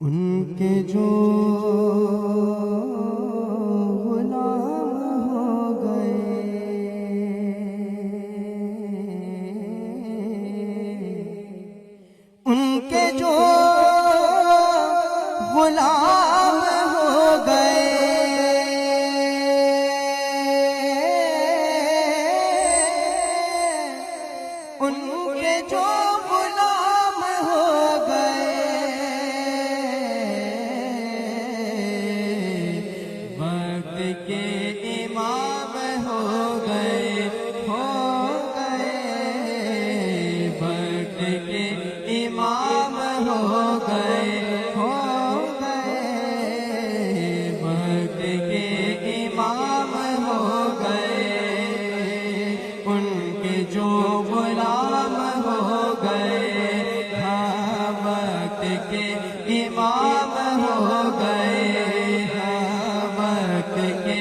ان کے جو غلام ہو گئے، ان کے جو غلام ہو گئے، ان کے جو غلام ہو گئے، وقت کے امام ہو گئے، وقت کے امام ہو گئے، وقت کے امام ہو گئے، ان کے جو غلام ہو گئے، ہاں وقت کے امام ہو گئے، ہاں وقت کے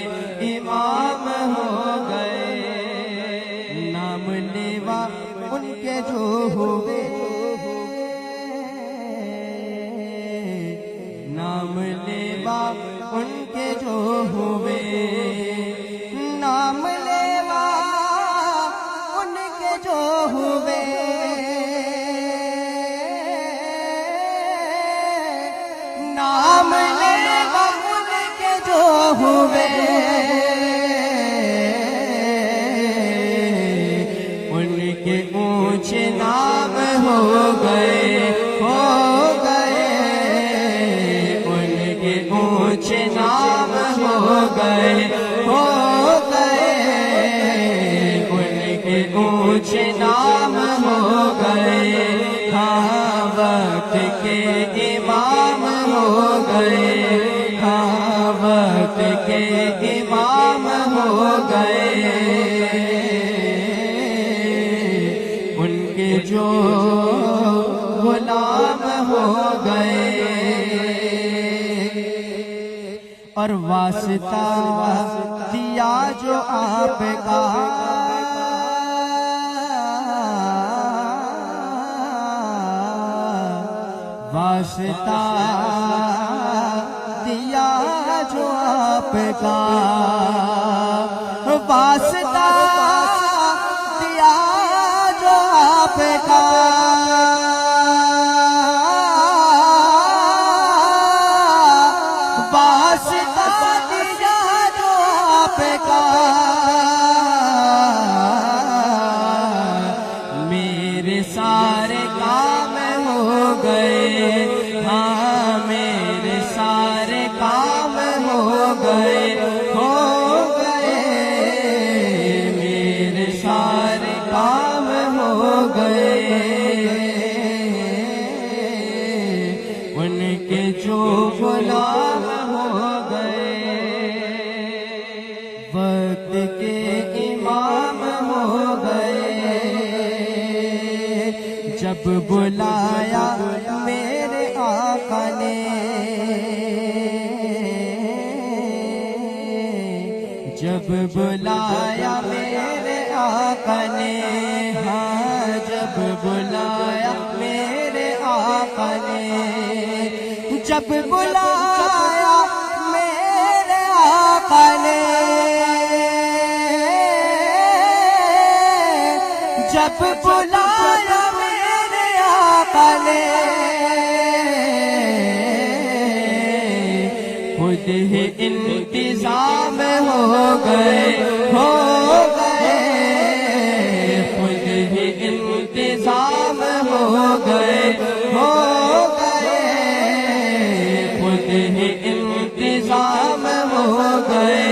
امام ہو گئے، نام لیوا ان کے جو ہوئے، نام لیوا ان کے جو ہوئے، نام لیوا ان کے جو ہوئے، نام لیوا ان کے جو ہوئے، ان کے اونچے نام ہو گئے، ان کے اونچے نام ہو گئے، ان کے اونچے نام ہو گئے، ہاں وقت کے امام ہو گئے، ہاں وقت کے امام ہو گئے، ان کے جو غلام ہو گئے، اور واسطہ دیا جو آپ کا، واسطہ دیا جو آپ کا، واسطہ دیا جو آپ کا، واسطہ دیا جو آپ کا، میرے سارے کام ہو گئے، ہاں میرے سارے کام ہو گئے، میرے سارے کام ہو گئے، ان کے جو غلام ہو گئے، وقت کے امام ہو گئے، جب بلایا میرے آقا نے، جب بلایا میرے آقا نے، ہاں جب بلایا میرے آقا نے، جب بلایا میرے آقا نے، جب بلایا میرے آقا نے، خود ہی انتظام ہو گئے، خود ہی انتظام ہو گئے، خود ہی انتظام ہو گئے،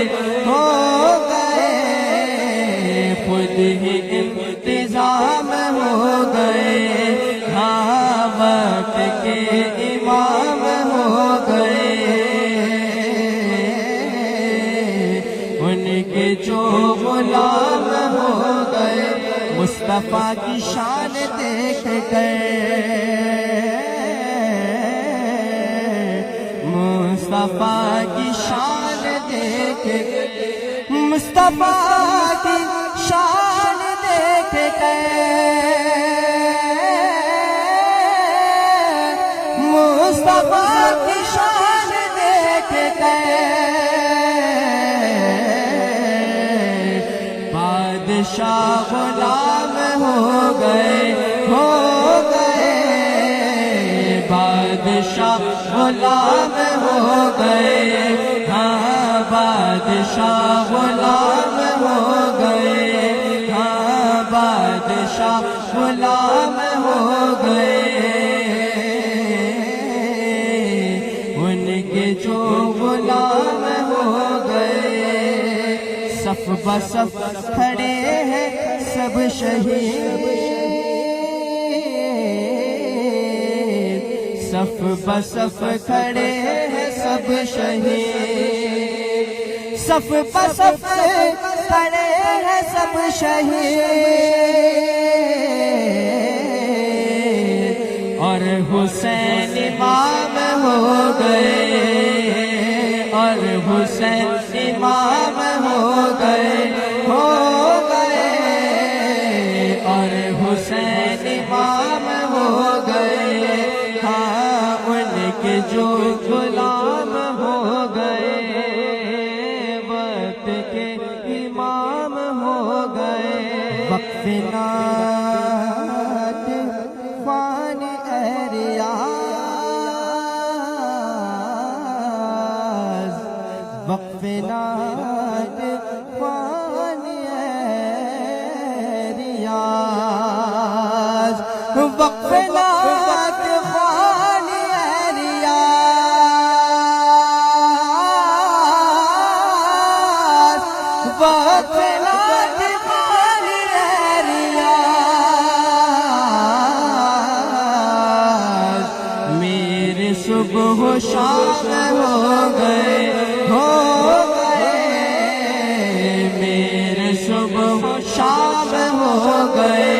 خود ہی انتظام ہو گئے، ہاں وقت کے امام ہو گئے، ان کے جو غلام ہو گئے، مصطفیٰ کی شان دیکھ گئے، مصطفیٰ کی شان دیکھ گئے، مصطفیٰ کی شان دیکھ گئے، مصطفیٰ کی شان دیکھ کر بادشاہ غلام ہو گئے بادشاہ غلام ہو گئے ہاں بادشاہ غلام ہو گئے ہاں بادشاہ غلام ہو گئے ان کے جو غلام ہو گئے صف بصف کھڑے ہیں سب شہید صف بصف کھڑے ہیں سب شہید صف بصف کھڑے ہیں سب شہید اور حسین امام ہو گئے اور حسین امام ہو گئے اور حسین امام ہو گئے ہاں ان کے جو غلام ہو گئے وقت کے امام ہو گئے وقف نعت خوان ریاض وقف نعت خوان ریاض وقف نعت خوان ریاض وقف نعت خوان ریاض میرے صبح و شام ہو گئے میرے صبح و شام ہو گئے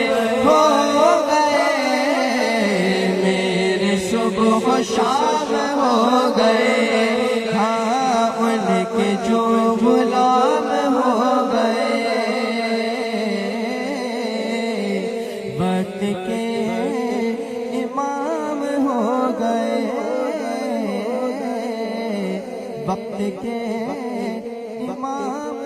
میرے صبح و شام ہو گئے ہاں ان کے جو غلام ہو گئے وقت کے امام ہو گئے وقت کے امام